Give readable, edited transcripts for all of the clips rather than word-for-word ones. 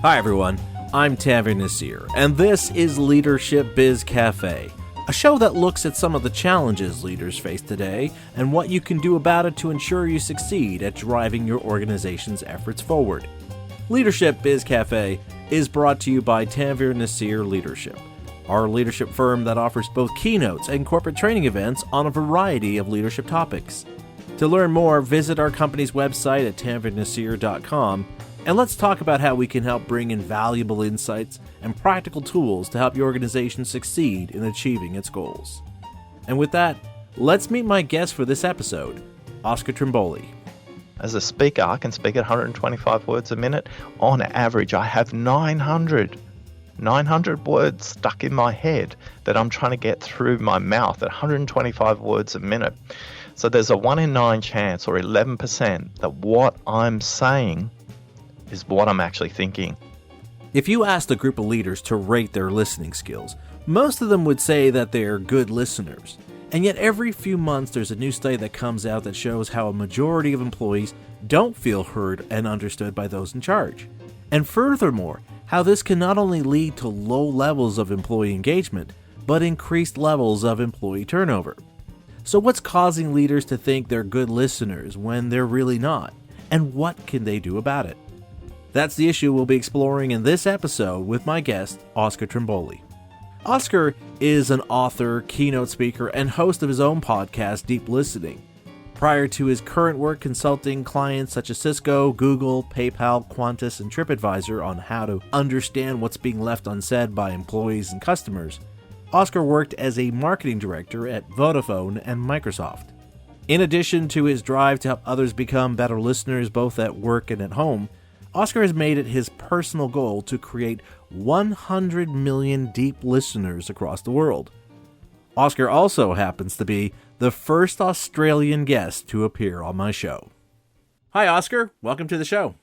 Hi everyone, I'm Tanvir Nasir, and this is Leadership Biz Cafe, a show that looks at some of the challenges leaders face today and what you can do about it to ensure you succeed at driving your organization's efforts forward. Leadership Biz Cafe is brought to you by Tanvir Nasir Leadership, our leadership firm that offers both keynotes and corporate training events on a variety of leadership topics. To learn more, visit our company's website at tanvirnasir.com, and let's talk about how we can help bring in valuable insights and practical tools to help your organization succeed in achieving its goals. And with that, let's meet my guest for this episode, Oscar Trimboli. As a speaker, I can speak at 125 words a minute. On average, I have 900 words stuck in my head that I'm trying to get through my mouth at 125 words a minute. So there's a 1 in 9 chance, or 11%, that what I'm saying is what I'm actually thinking. If you asked a group of leaders to rate their listening skills, most of them would say that they're good listeners. And yet every few months there's a new study that comes out that shows how a majority of employees don't feel heard and understood by those in charge. And furthermore, how this can not only lead to low levels of employee engagement, but increased levels of employee turnover. So what's causing leaders to think they're good listeners when they're really not? And what can they do about it? That's the issue we'll be exploring in this episode with my guest, Oscar Trimboli. Oscar is an author, keynote speaker, and host of his own podcast, Deep Listening. Prior to his current work consulting clients such as Cisco, Google, PayPal, Qantas, and TripAdvisor on how to understand what's being left unsaid by employees and customers, Oscar worked as a marketing director at Vodafone and Microsoft. In addition to his drive to help others become better listeners both at work and at home, Oscar has made it his personal goal to create 100 million deep listeners across the world. Oscar also happens to be the first Australian guest to appear on my show. Hi, Oscar. Welcome to the show.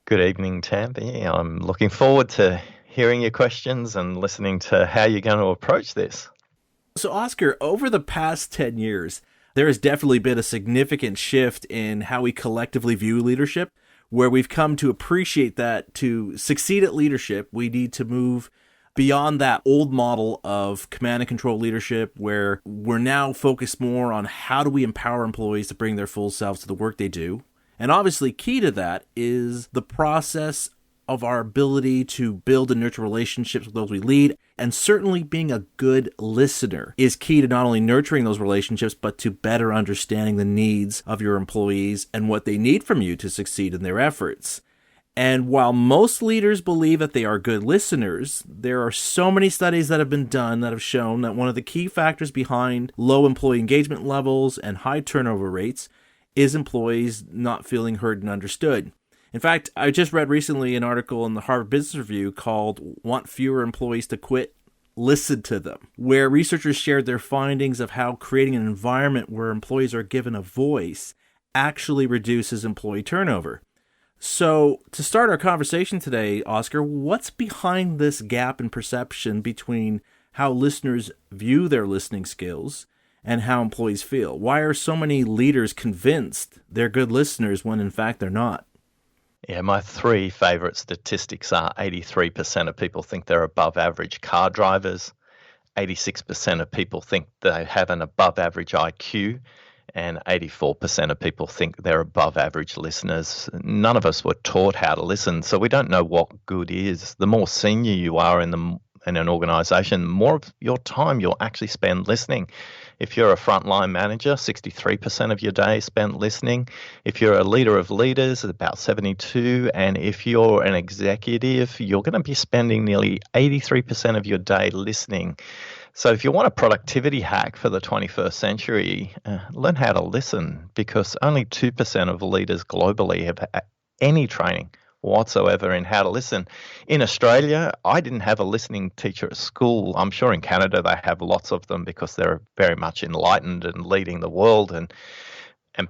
Good evening, Tampy. I'm looking forward to hearing your questions and listening to how you're going to approach this. So, Oscar, over the past 10 years, there has definitely been a significant shift in how we collectively view leadership, where we've come to appreciate that to succeed at leadership, we need to move beyond that old model of command and control leadership, where we're now focused more on how do we empower employees to bring their full selves to the work they do. And obviously key to that is the process of our ability to build and nurture relationships with those we lead. And certainly being a good listener is key to not only nurturing those relationships, but to better understanding the needs of your employees and what they need from you to succeed in their efforts. And while most leaders believe that they are good listeners, there are so many studies that have been done that have shown that one of the key factors behind low employee engagement levels and high turnover rates is employees not feeling heard and understood. In fact, I just read recently an article in the Harvard Business Review called "Want Fewer Employees to Quit? Listen to Them," where researchers shared their findings of how creating an environment where employees are given a voice actually reduces employee turnover. So, to start our conversation today, Oscar, what's behind this gap in perception between how listeners view their listening skills and how employees feel? Why are so many leaders convinced they're good listeners when in fact they're not? Yeah, my 3 favorite statistics are 83% of people think they're above average car drivers, 86% of people think they have an above average IQ, and 84% of people think they're above average listeners. None of us were taught how to listen, so we don't know what good is. The more senior you are in an organization, the more of your time you'll actually spend listening. If you're a frontline manager, 63% of your day is spent listening. If you're a leader of leaders, about 72%. And if you're an executive, you're going to be spending nearly 83% of your day listening. So if you want a productivity hack for the 21st century, learn how to listen, because only 2% of leaders globally have any training whatsoever in how to listen. In Australia, I didn't have a listening teacher at school. I'm sure in Canada they have lots of them because they're very much enlightened and leading the world. And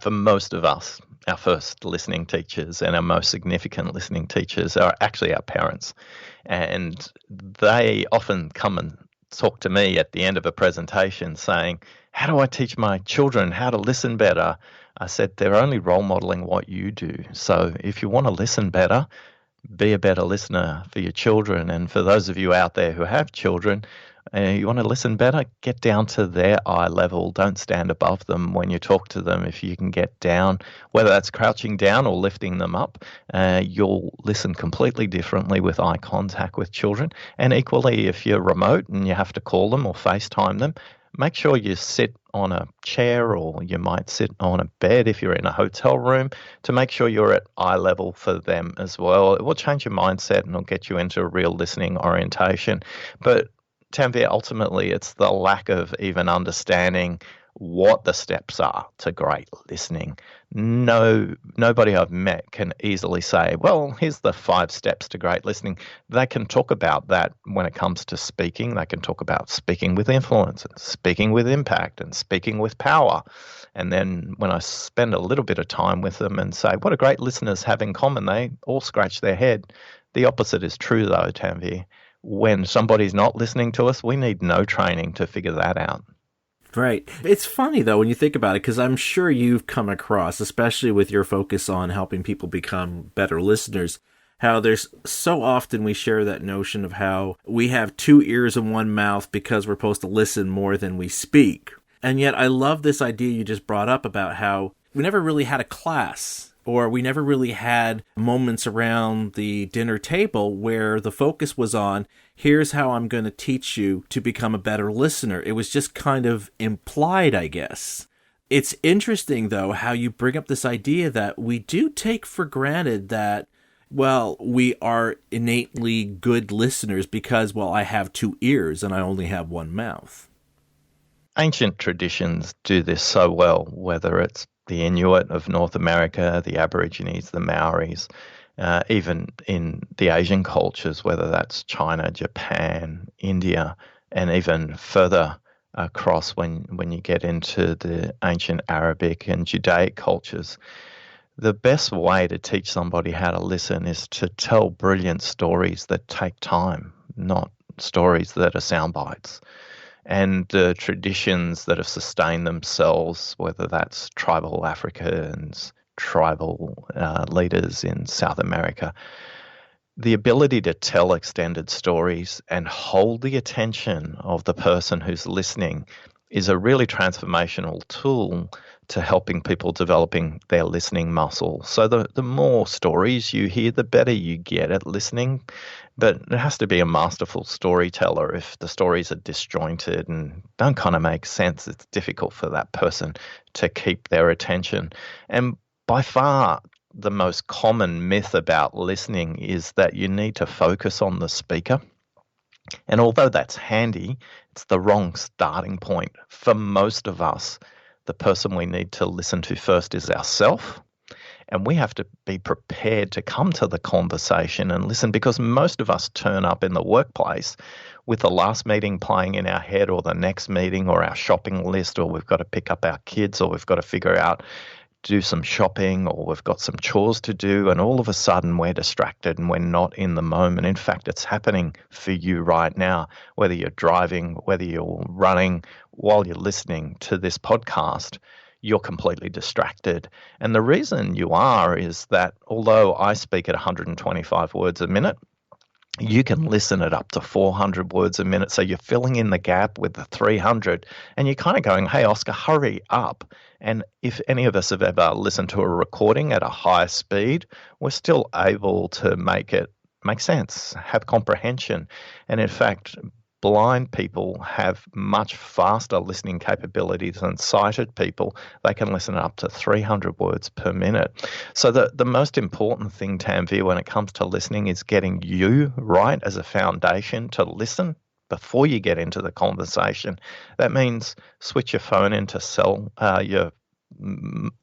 for most of us, our first listening teachers and our most significant listening teachers are actually our parents. And they often come and talk to me at the end of a presentation saying, "How do I teach my children how to listen better?" I said, "They're only role modeling what you do. So if you want to listen better, Be a better listener for your children. And for those of you out there who have children, you want to listen better, get down to their eye level. Don't stand above them when you talk to them. If you can get down, whether that's crouching down or lifting them up, you'll listen completely differently with eye contact with children. And equally, if you're remote and you have to call them or FaceTime them, make sure you sit on a chair, or you might sit on a bed if you're in a hotel room, to make sure you're at eye level for them as well. It will change your mindset and it'll get you into a real listening orientation. But Tanvir, ultimately, it's the lack of even understanding what the steps are to great listening. Nobody I've met can easily say, well, here's the 5 steps to great listening. They can talk about that when it comes to speaking. They can talk about speaking with influence and speaking with impact and speaking with power. And then when I spend a little bit of time with them and say, what do great listeners have in common? They all scratch their head. The opposite is true, though, Tanvir. When somebody's not listening to us, we need no training to figure that out. Right. It's funny, though, when you think about it, because I'm sure you've come across, especially with your focus on helping people become better listeners, how there's so often we share that notion of how we have 2 ears and 1 mouth because we're supposed to listen more than we speak. And yet I love this idea you just brought up about how we never really had a class, or we never really had moments around the dinner table where the focus was on, here's how I'm going to teach you to become a better listener. It was just kind of implied, I guess. It's interesting, though, how you bring up this idea that we do take for granted that, well, we are innately good listeners because, well, I have 2 ears and I only have 1 mouth. Ancient traditions do this so well, whether it's the Inuit of North America, the Aborigines, the Maoris, even in the Asian cultures, whether that's China, Japan, India, and even further across when you get into the ancient Arabic and Judaic cultures. The best way to teach somebody how to listen is to tell brilliant stories that take time, not stories that are sound bites. And the traditions that have sustained themselves, whether that's tribal Africans, tribal leaders in South America, the ability to tell extended stories and hold the attention of the person who's listening is a really transformational tool to helping people developing their listening muscle. So the more stories you hear, the better you get at listening. But it has to be a masterful storyteller. If the stories are disjointed and don't kind of make sense, it's difficult for that person to keep their attention. And by far, the most common myth about listening is that you need to focus on the speaker. And although that's handy, it's the wrong starting point. For most of us, the person we need to listen to first is ourselves. And we have to be prepared to come to the conversation and listen, because most of us turn up in the workplace with the last meeting playing in our head, or the next meeting, or our shopping list, or we've got to pick up our kids, or we've got to figure out, do some shopping, or we've got some chores to do, and all of a sudden we're distracted and we're not in the moment. In fact, it's happening for you right now, whether you're driving, whether you're running, while you're listening to this podcast, you're completely distracted. And the reason you are is that although I speak at 125 words a minute, you can listen at up to 400 words a minute. So you're filling in the gap with the 300, and you're kind of going, hey, Oscar, hurry up. And if any of us have ever listened to a recording at a high speed, we're still able to make it make sense, have comprehension. And in fact, blind people have much faster listening capabilities than sighted people. They can listen up to 300 words per minute. So the most important thing, Tanvir, when it comes to listening is getting you right as a foundation to listen before you get into the conversation. That means switch your phone into your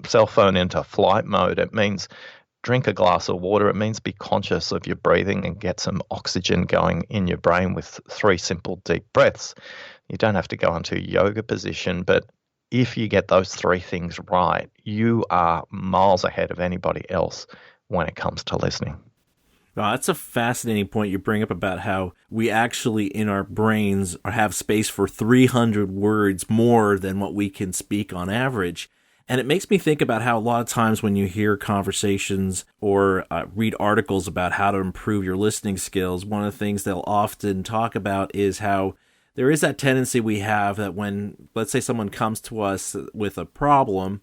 cell phone into flight mode. It means drink a glass of water. It means be conscious of your breathing and get some oxygen going in your brain with 3 simple deep breaths. You don't have to go into a yoga position, but if you get those 3 things right, you are miles ahead of anybody else when it comes to listening. Wow, that's a fascinating point you bring up about how we actually in our brains have space for 300 words more than what we can speak on average. And it makes me think about how a lot of times when you hear conversations or read articles about how to improve your listening skills, one of the things they'll often talk about is how there is that tendency we have that when, let's say, someone comes to us with a problem,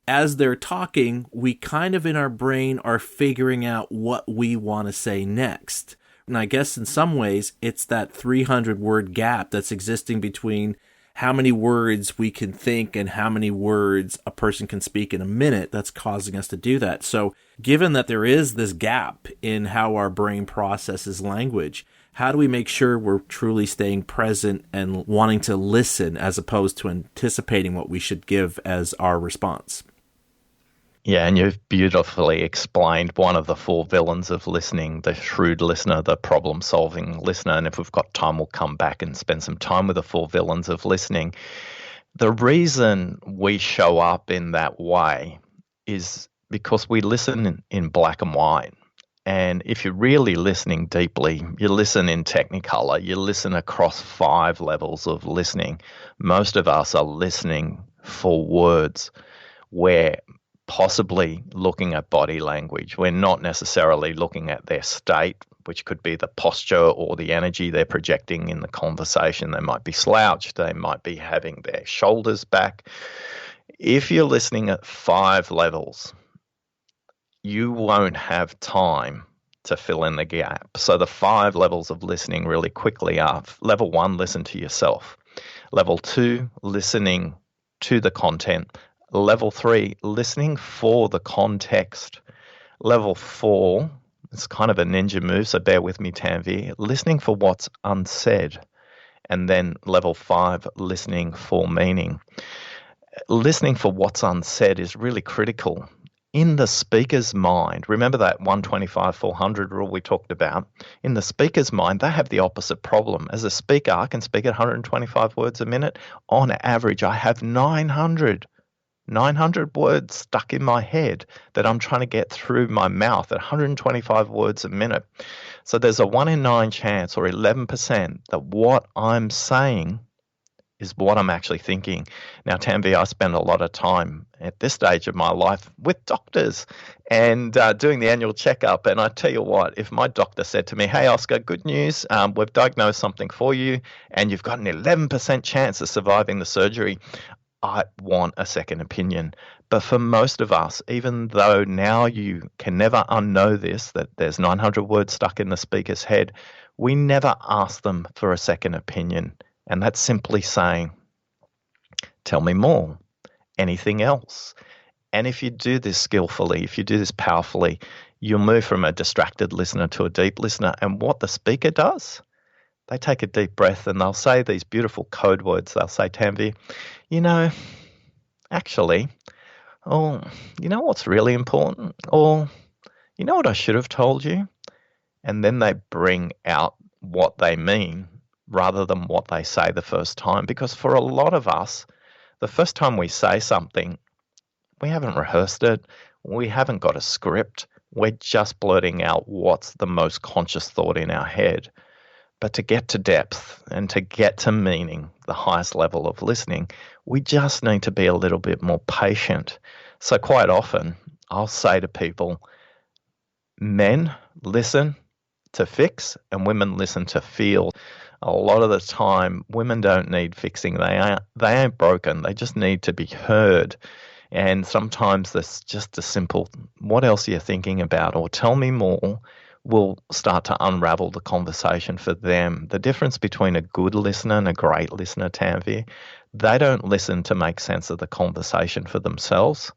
as they're talking, we kind of in our brain are figuring out what we want to say next. And I guess in some ways, it's that 300-word gap that's existing between how many words we can think and how many words a person can speak in a minute that's causing us to do that. So given that there is this gap in how our brain processes language, how do we make sure we're truly staying present and wanting to listen as opposed to anticipating what we should give as our response? Yeah, and you've beautifully explained one of the four villains of listening, the shrewd listener, the problem-solving listener. And if we've got time, we'll come back and spend some time with the four villains of listening. The reason we show up in that way is because we listen in black and white. And if you're really listening deeply, you listen in Technicolor, you listen across 5 levels of listening. Most of us are listening for words where possibly looking at body language. We're not necessarily looking at their state, which could be the posture or the energy they're projecting in the conversation. They might be slouched. They might be having their shoulders back. If you're listening at 5 levels, you won't have time to fill in the gap. So the 5 levels of listening really quickly are: level 1, listen to yourself. Level 2, listening to the content. Level 3, listening for the context. Level 4, it's kind of a ninja move, so bear with me, Tanvi, listening for what's unsaid. And then level 5, listening for meaning. Listening for what's unsaid is really critical. In the speaker's mind, remember that 125-400 rule we talked about? In the speaker's mind, they have the opposite problem. As a speaker, I can speak at 125 words a minute. On average, I have 900 words stuck in my head that I'm trying to get through my mouth at 125 words a minute. So there's a 1 in 9 chance, or 11%, that what I'm saying is what I'm actually thinking. Now, Tanvi, I spend a lot of time at this stage of my life with doctors and doing the annual checkup. And I tell you what, if my doctor said to me, "Hey, Oscar, good news, we've diagnosed something for you and you've got an 11% chance of surviving the surgery," I want a second opinion. But for most of us, even though now you can never unknow this, that there's 900 words stuck in the speaker's head, we never ask them for a second opinion. And that's simply saying, "Tell me more. Anything else?" And if you do this skillfully, if you do this powerfully, you'll move from a distracted listener to a deep listener. And what the speaker does, they take a deep breath and they'll say these beautiful code words. They'll say, "Tanvi, actually, or you know what's really important? Or you know what I should have told you?" And then they bring out what they mean rather than what they say the first time. Because for a lot of us, the first time we say something, we haven't rehearsed it. We haven't got a script. We're just blurting out what's the most conscious thought in our head. But to get to depth and to get to meaning, the highest level of listening, we just need to be a little bit more patient. So quite often, I'll say to people, men listen to fix and women listen to feel. A lot of the time, women don't need fixing. They ain't broken. They just need to be heard. And sometimes that's just a simple, "What else are you thinking about?" or "Tell me more," will start to unravel the conversation for them. The difference between a good listener and a great listener, Tanvi, they don't listen to make sense of the conversation for themselves.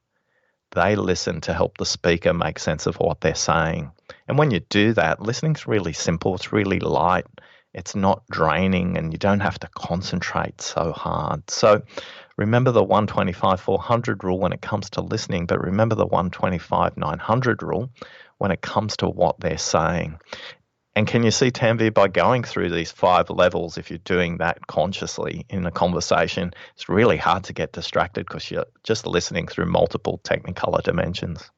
They listen to help the speaker make sense of what they're saying. And when you do that, listening's really simple. It's really light. It's not draining, and you don't have to concentrate so hard. So remember the 125-400 rule when it comes to listening, but remember the 125-900 rule when it comes to what they're saying. And can you see, Tanvi, by going through these 5 levels, if you're doing that consciously in a conversation, it's really hard to get distracted because you're just listening through multiple Technicolor dimensions.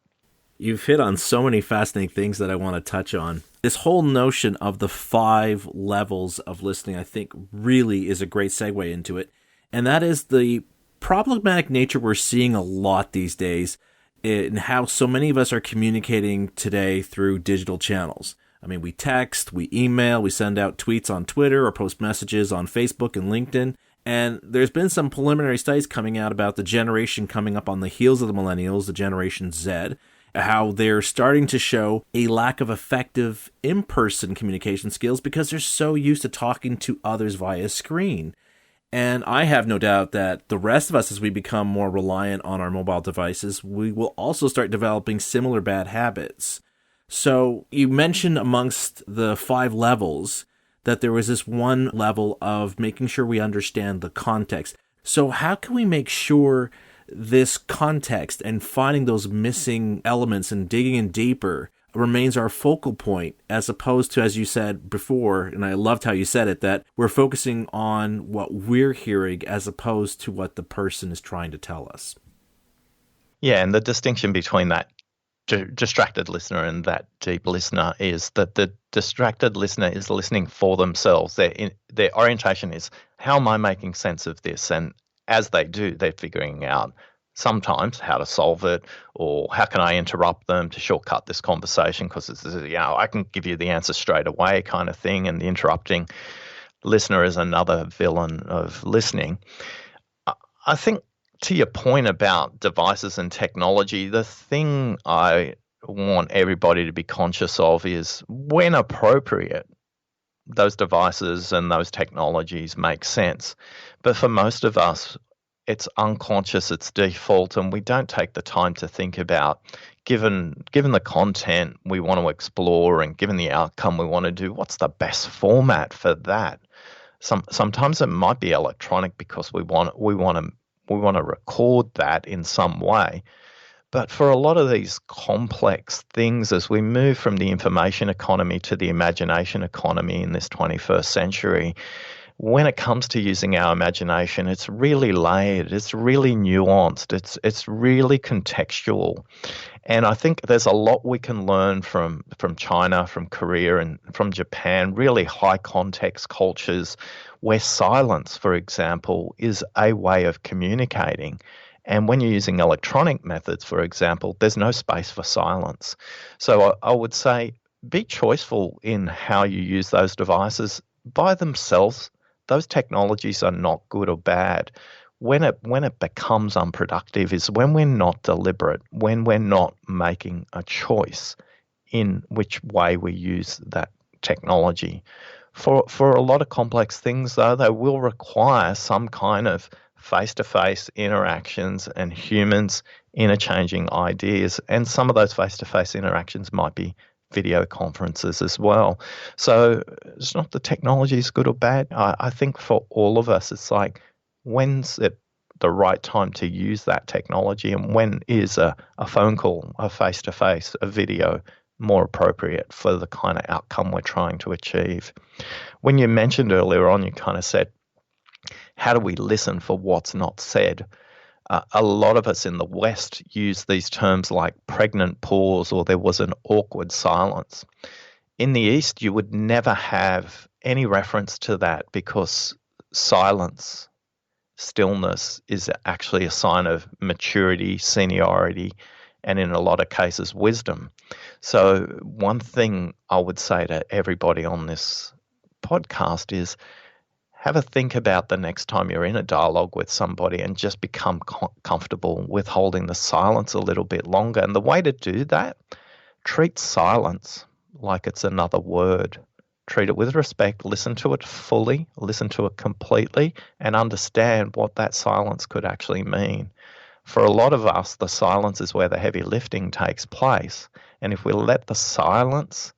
You've hit on so many fascinating things that I want to touch on. This whole notion of the 5 levels of listening, I think, really is a great segue into it. And that is the problematic nature we're seeing a lot these days in how so many of us are communicating today through digital channels. I mean, we text, we email, we send out tweets on Twitter or post messages on Facebook and LinkedIn. And there's been some preliminary studies coming out about the generation coming up on the heels of the millennials, the Generation Z, how they're starting to show a lack of effective in-person communication skills because they're so used to talking to others via screen. And I have no doubt that the rest of us, as we become more reliant on our mobile devices, we will also start developing similar bad habits. So you mentioned amongst the 5 levels that there was this one level of making sure we understand the context. So how can we make sure this context and finding those missing elements and digging in deeper remains our focal point, as opposed to, as you said before, and I loved how you said it, that we're focusing on what we're hearing as opposed to what the person is trying to tell us? Yeah, and the distinction between that distracted listener and that deep listener is that the distracted listener is listening for themselves. Their orientation is, how am I making sense of this? And as they do, they're figuring out sometimes how to solve it, or how can I interrupt them to shortcut this conversation, because I can give you the answer straight away kind of thing. And the interrupting listener is another villain of listening. I think to your point about devices and technology, the thing I want everybody to be conscious of is, when appropriate, those devices and those technologies make sense. But for most of us, it's unconscious, it's default, and we don't take the time to think about, given the content we want to explore and given the outcome we want to do, what's the best format for that? Sometimes it might be electronic because we want to record that in some way. But for a lot of these complex things, as we move from the information economy to the imagination economy in this 21st century, when it comes to using our imagination, it's really layered, it's really nuanced, it's really contextual. And I think there's a lot we can learn from China, from Korea, and from Japan, really high context cultures where silence, for example, is a way of communicating. And when you're using electronic methods, for example, there's no space for silence. So I would say, be choiceful in how you use those devices. By themselves, those technologies are not good or bad. When it becomes unproductive is when we're not deliberate, when we're not making a choice in which way we use that technology. For a lot of complex things, though, they will require some kind of face-to-face interactions and humans interchanging ideas. And some of those face-to-face interactions might be video conferences as well. So it's not the technology is good or bad. I think for all of us, it's like, when's it the right time to use that technology, and when is a phone call, a face-to-face, a video more appropriate for the kind of outcome we're trying to achieve. When you mentioned earlier on, you kind of said, how do we listen for what's not said? A lot of us in the West use these terms like pregnant pause, or there was an awkward silence. In the East, you would never have any reference to that, because silence, stillness, is actually a sign of maturity, seniority, and in a lot of cases, wisdom. So one thing I would say to everybody on this podcast is, have a think about the next time you're in a dialogue with somebody, and just become comfortable with holding the silence a little bit longer. And the way to do that, treat silence like it's another word. Treat it with respect, listen to it fully, listen to it completely, and understand what that silence could actually mean. For a lot of us, the silence is where the heavy lifting takes place. And if we let the silence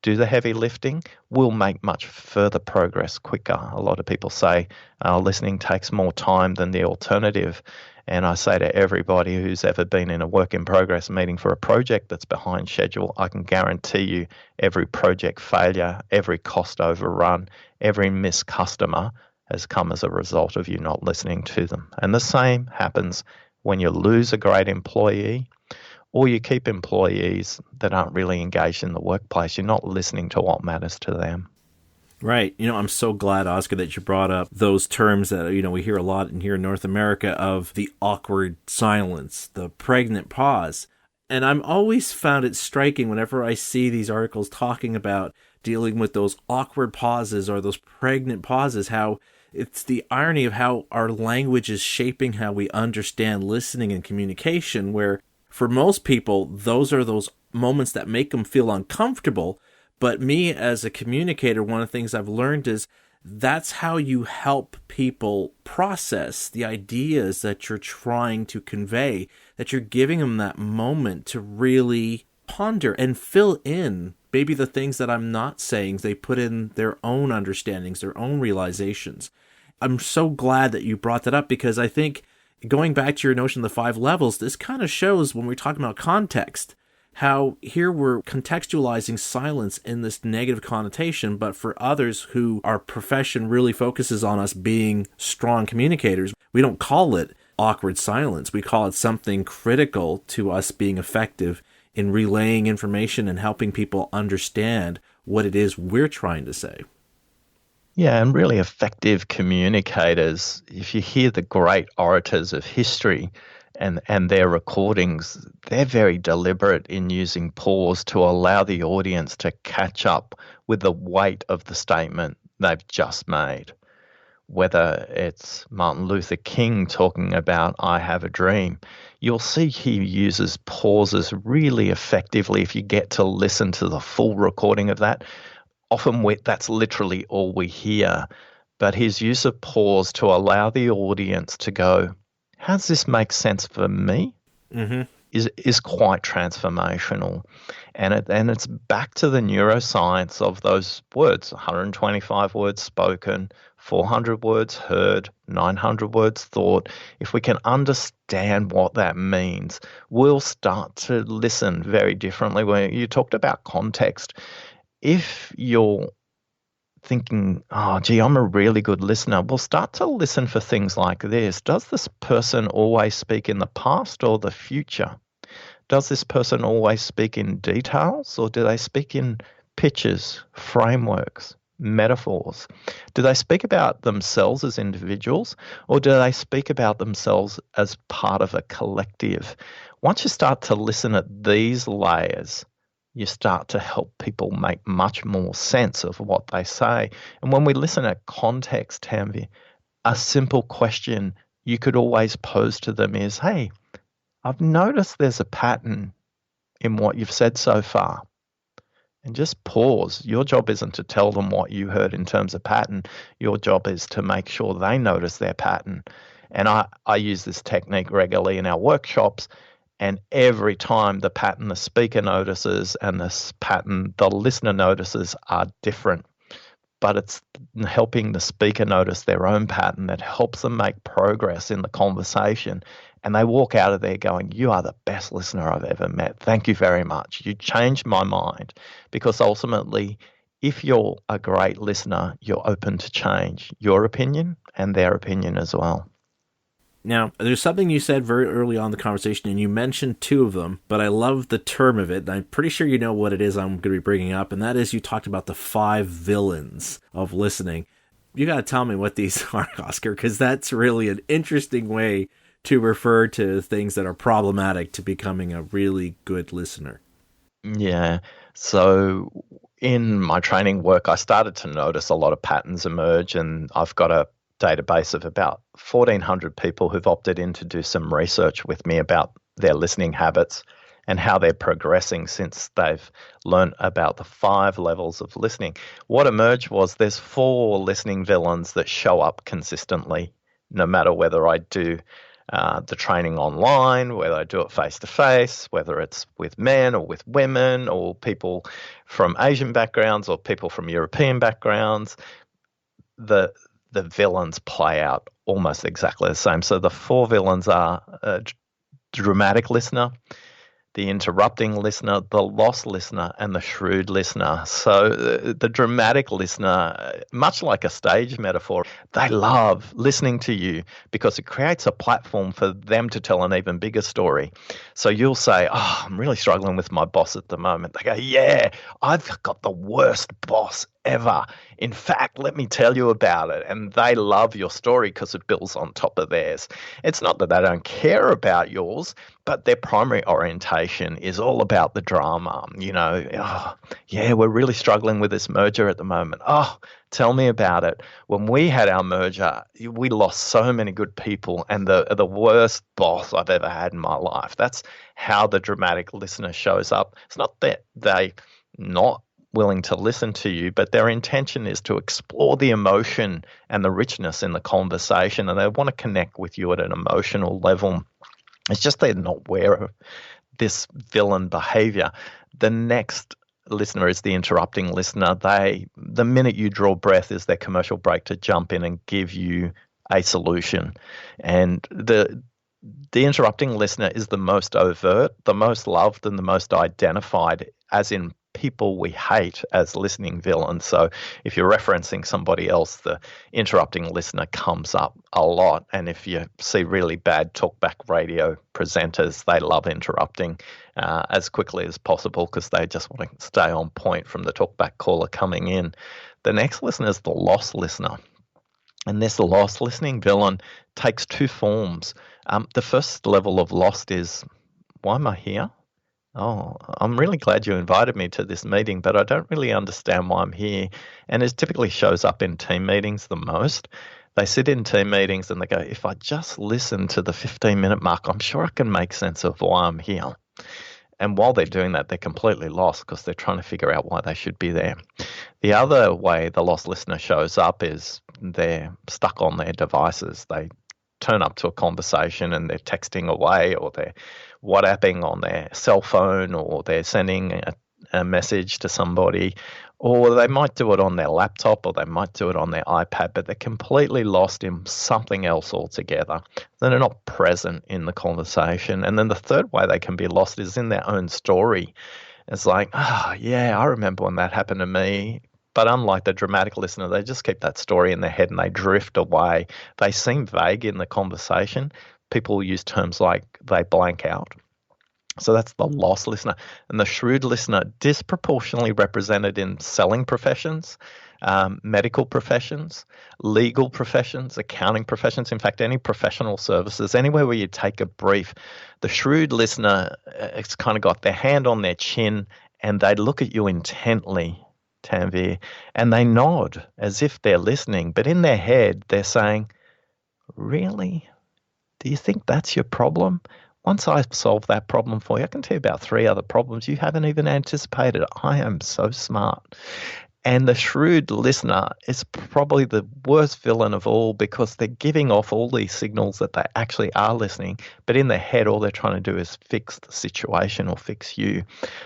do the heavy lifting, we'll make much further progress quicker. A lot of people say listening takes more time than the alternative. And I say to everybody who's ever been in a work in progress meeting for a project that's behind schedule, I can guarantee you every project failure, every cost overrun, every missed customer has come as a result of you not listening to them. And the same happens when you lose a great employee, or you keep employees that aren't really engaged in the workplace. You're not listening to what matters to them. Right. I'm so glad, Oscar, that you brought up those terms that, we hear a lot in here in North America of the awkward silence, the pregnant pause. And I'm always found it striking whenever I see these articles talking about dealing with those awkward pauses or those pregnant pauses, how it's the irony of how our language is shaping how we understand listening and communication, where for most people, those are those moments that make them feel uncomfortable. But me as a communicator, one of the things I've learned is that's how you help people process the ideas that you're trying to convey, that you're giving them that moment to really ponder and fill in maybe the things that I'm not saying. They put in their own understandings, their own realizations. I'm so glad that you brought that up, because I think going back to your notion of the 5 levels, this kind of shows when we're talking about context, how here we're contextualizing silence in this negative connotation, but for others who our profession really focuses on us being strong communicators, we don't call it awkward silence. We call it something critical to us being effective in relaying information and helping people understand what it is we're trying to say. Yeah, and really effective communicators, if you hear the great orators of history and their recordings, they're very deliberate in using pause to allow the audience to catch up with the weight of the statement they've just made. Whether it's Martin Luther King talking about "I have a dream," you'll see he uses pauses really effectively if you get to listen to the full recording of that. Often that's literally all we hear, but his use of pause to allow the audience to go, how does this make sense for me? Mm-hmm. is quite transformational. And it's back to the neuroscience of those words: 125 words spoken, 400 words heard, 900 words thought. If we can understand what that means, we'll start to listen very differently. When you talked about context, if you're thinking, oh, gee, I'm a really good listener, we'll start to listen for things like this. Does this person always speak in the past or the future? Does this person always speak in details, or do they speak in pictures, frameworks, metaphors? Do they speak about themselves as individuals, or do they speak about themselves as part of a collective? Once you start to listen at these layers, you start to help people make much more sense of what they say. And when we listen at context, Tanvi, a simple question you could always pose to them is, hey, I've noticed there's a pattern in what you've said so far. And just pause. Your job isn't to tell them what you heard in terms of pattern. Your job is to make sure they notice their pattern. And I use this technique regularly in our workshops. And every time the pattern the speaker notices and this pattern the listener notices are different. But it's helping the speaker notice their own pattern that helps them make progress in the conversation. And they walk out of there going, you are the best listener I've ever met. Thank you very much. You changed my mind. Because ultimately, if you're a great listener, you're open to change your opinion and their opinion as well. Now, there's something you said very early on in the conversation, and you mentioned 2 of them, but I love the term of it, and I'm pretty sure you know what it is I'm going to be bringing up, and that is you talked about the 5 villains of listening. You got to tell me what these are, Oscar, because that's really an interesting way to refer to things that are problematic to becoming a really good listener. Yeah. So in my training work, I started to notice a lot of patterns emerge, and I've got a database of about 1,400 people who've opted in to do some research with me about their listening habits and how they're progressing since they've learned about the 5 levels of listening. What emerged was there's 4 listening villains that show up consistently, no matter whether I do the training online, whether I do it face-to-face, whether it's with men or with women or people from Asian backgrounds or people from European backgrounds. The villains play out almost exactly the same. So the 4 villains are a dramatic listener, the interrupting listener, the lost listener, and the shrewd listener. So the dramatic listener, much like a stage metaphor, they love listening to you because it creates a platform for them to tell an even bigger story. So you'll say, oh, I'm really struggling with my boss at the moment. They go, yeah, I've got the worst boss ever. In fact, let me tell you about it. And they love your story because it builds on top of theirs. It's not that they don't care about yours, but their primary orientation is all about the drama. Oh, yeah, we're really struggling with this merger at the moment. Oh, tell me about it. When we had our merger, we lost so many good people and the worst boss I've ever had in my life. That's how the dramatic listener shows up. It's not that they not willing to listen to you, but their intention is to explore the emotion and the richness in the conversation, and they want to connect with you at an emotional level. It's just they're not aware of this villain behavior. The next listener is the interrupting listener. The minute you draw breath is their commercial break to jump in and give you a solution. And the interrupting listener is the most overt, the most loved, and the most identified, as in people we hate as listening villains. So if you're referencing somebody else, the interrupting listener comes up a lot. And if you see really bad talkback radio presenters, they love interrupting as quickly as possible because they just want to stay on point from the talkback caller coming in. The next listener is the lost listener. And this lost listening villain takes two forms. The first level of lost is, why am I here? Oh, I'm really glad you invited me to this meeting, but I don't really understand why I'm here. And it typically shows up in team meetings the most. They sit in team meetings and they go, if I just listen to the 15-minute mark, I'm sure I can make sense of why I'm here. And while they're doing that, they're completely lost because they're trying to figure out why they should be there. The other way the lost listener shows up is they're stuck on their devices. They turn up to a conversation and they're texting away, or they're WhatsApping on their cell phone, or they're sending a message to somebody, or they might do it on their laptop, or they might do it on their iPad, but they're completely lost in something else altogether. They're not present in the conversation. And then the third way they can be lost is in their own story. It's like, yeah, I remember when that happened to me. But unlike the dramatic listener, they just keep that story in their head and they drift away. They seem vague in the conversation. People use terms like they blank out. So that's the lost listener. And the shrewd listener, disproportionately represented in selling professions, medical professions, legal professions, accounting professions, in fact, any professional services, anywhere where you take a brief. The shrewd listener, it's kind of got their hand on their chin and they look at you intently, Tanvir, and they nod as if they're listening, but in their head they're saying, really? Do you think that's your problem? Once I solve that problem for you, I can tell you about 3 other problems you haven't even anticipated. I am so smart. And the shrewd listener is probably the worst villain of all because they're giving off all these signals that they actually are listening, but in their head, all they're trying to do is fix the situation or fix you.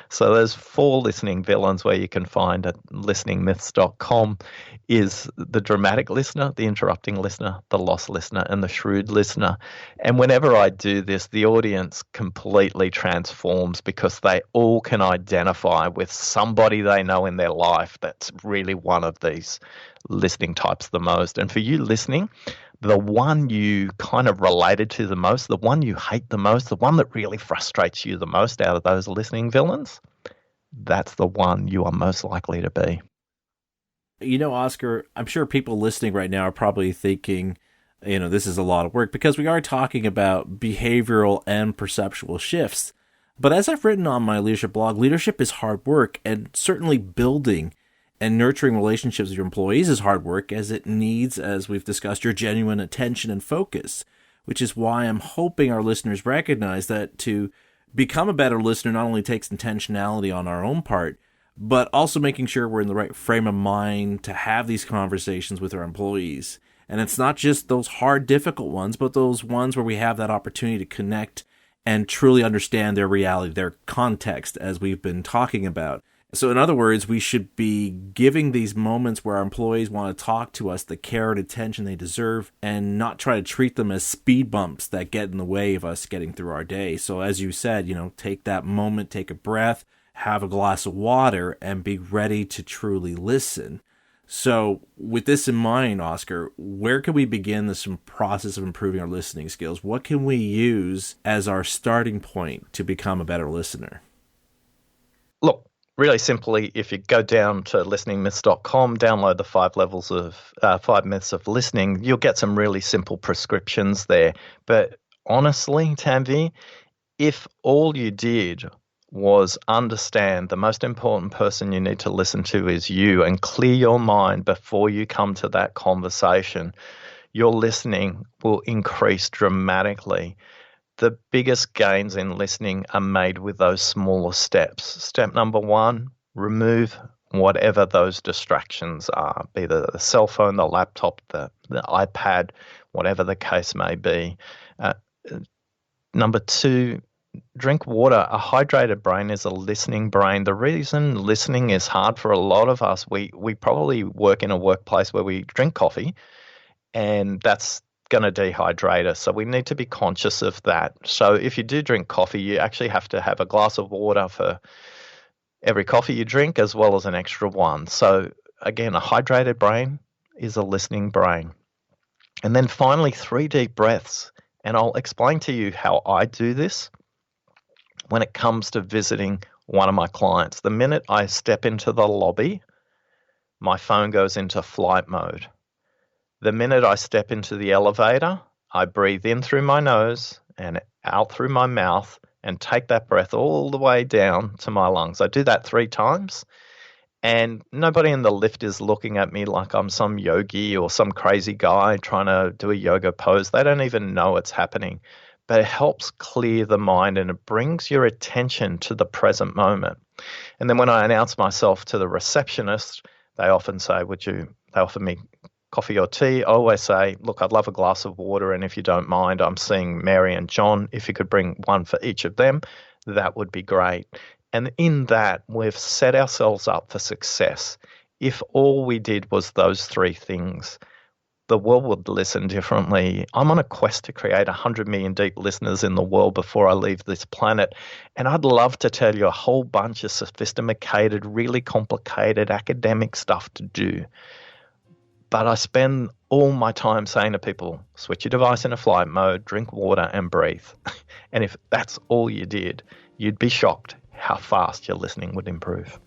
So there's 4 listening villains where you can find at listeningmyths.com is the dramatic listener, the interrupting listener, the lost listener, and the shrewd listener. And whenever I do this, the audience completely transforms because they all can identify with somebody they know in their life that's really one of these listening types the most. And for you listening, the one you kind of related to the most, the one you hate the most, the one that really frustrates you the most out of those listening villains, that's the one you are most likely to be. Oscar, I'm sure people listening right now are probably thinking, this is a lot of work because we are talking about behavioral and perceptual shifts. But as I've written on my leadership blog, leadership is hard work, and certainly building and nurturing relationships with your employees is hard work, as it needs, as we've discussed, your genuine attention and focus, which is why I'm hoping our listeners recognize that to become a better listener not only takes intentionality on our own part, but also making sure we're in the right frame of mind to have these conversations with our employees. And it's not just those hard, difficult ones, but those ones where we have that opportunity to connect and truly understand their reality, their context, as we've been talking about. So in other words, we should be giving these moments where our employees want to talk to us the care and attention they deserve and not try to treat them as speed bumps that get in the way of us getting through our day. So as you said, take that moment, take a breath, have a glass of water, and be ready to truly listen. So with this in mind, Oscar, where can we begin this process of improving our listening skills? What can we use as our starting point to become a better listener? Look, really simply, if you go down to listeningmyths.com, download the 5 myths of listening, you'll get some really simple prescriptions there. But honestly, Tanvi, if all you did was understand the most important person you need to listen to is you and clear your mind before you come to that conversation, your listening will increase dramatically. The biggest gains in listening are made with those smaller steps. Step number 1, remove whatever those distractions are, be the cell phone, the laptop, the iPad, whatever the case may be. Number 2, drink water. A hydrated brain is a listening brain. The reason listening is hard for a lot of us, we probably work in a workplace where we drink coffee, and that's going to dehydrate us. So we need to be conscious of that. So if you do drink coffee, you actually have to have a glass of water for every coffee you drink, as well as an extra one. So again, a hydrated brain is a listening brain. And then finally, 3 deep breaths. And I'll explain to you how I do this when it comes to visiting one of my clients. The minute I step into the lobby, my phone goes into flight mode. The minute I step into the elevator, I breathe in through my nose and out through my mouth and take that breath all the way down to my lungs. I do that 3 times, and nobody in the lift is looking at me like I'm some yogi or some crazy guy trying to do a yoga pose. They don't even know it's happening. But it helps clear the mind and it brings your attention to the present moment. And then when I announce myself to the receptionist, they often say, they offer me coffee or tea. I always say, look, I'd love a glass of water, and if you don't mind, I'm seeing Mary and John. If you could bring one for each of them, that would be great. And in that, we've set ourselves up for success. If all we did was those 3 things, the world would listen differently. I'm on a quest to create 100 million deep listeners in the world before I leave this planet. And I'd love to tell you a whole bunch of sophisticated, really complicated academic stuff to do. But I spend all my time saying to people, switch your device into flight mode, drink water, and breathe. And if that's all you did, you'd be shocked how fast your listening would improve.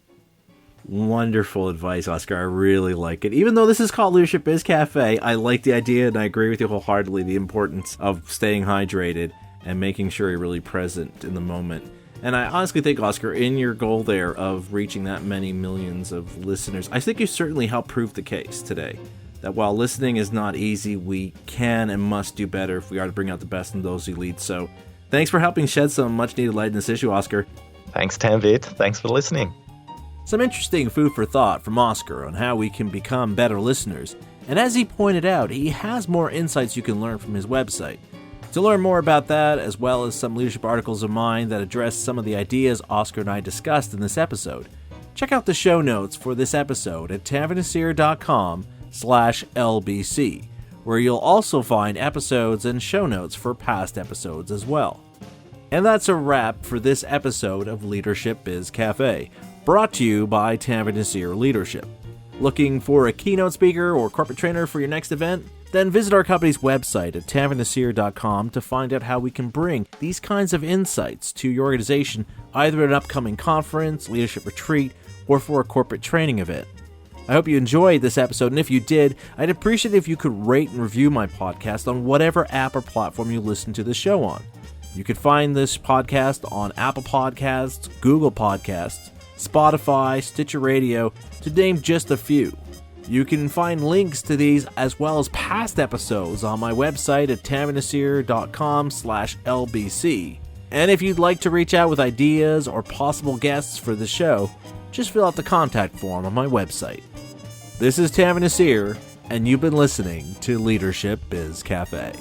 Wonderful advice, Oscar. I really like it. Even though this is called Leadership Biz Cafe, I like the idea, and I agree with you wholeheartedly, the importance of staying hydrated and making sure you're really present in the moment. And I honestly think, Oscar, in your goal there of reaching that many millions of listeners, I think you certainly helped prove the case today. That while listening is not easy, we can and must do better if we are to bring out the best in those who lead. So thanks for helping shed some much-needed light in this issue, Oscar. Thanks, Tanvit. Thanks for listening. Some interesting food for thought from Oscar on how we can become better listeners. And as he pointed out, he has more insights you can learn from his website. To learn more about that, as well as some leadership articles of mine that address some of the ideas Oscar and I discussed in this episode, check out the show notes for this episode at tanvinasir.com/LBC, where you'll also find episodes and show notes for past episodes as well. And that's a wrap for this episode of Leadership Biz Cafe, brought to you by Tanvit Nasir Leadership. Looking for a keynote speaker or corporate trainer for your next event? Then visit our company's website at tanvinasir.com to find out how we can bring these kinds of insights to your organization, either at an upcoming conference, leadership retreat, or for a corporate training event. I hope you enjoyed this episode, and if you did, I'd appreciate it if you could rate and review my podcast on whatever app or platform you listen to the show on. You can find this podcast on Apple Podcasts, Google Podcasts, Spotify, Stitcher Radio, to name just a few. You can find links to these as well as past episodes on my website at tanvinasir.com/LBC. And if you'd like to reach out with ideas or possible guests for the show, just fill out the contact form on my website. This is Tanvit Nasir, and you've been listening to Leadership Biz Cafe.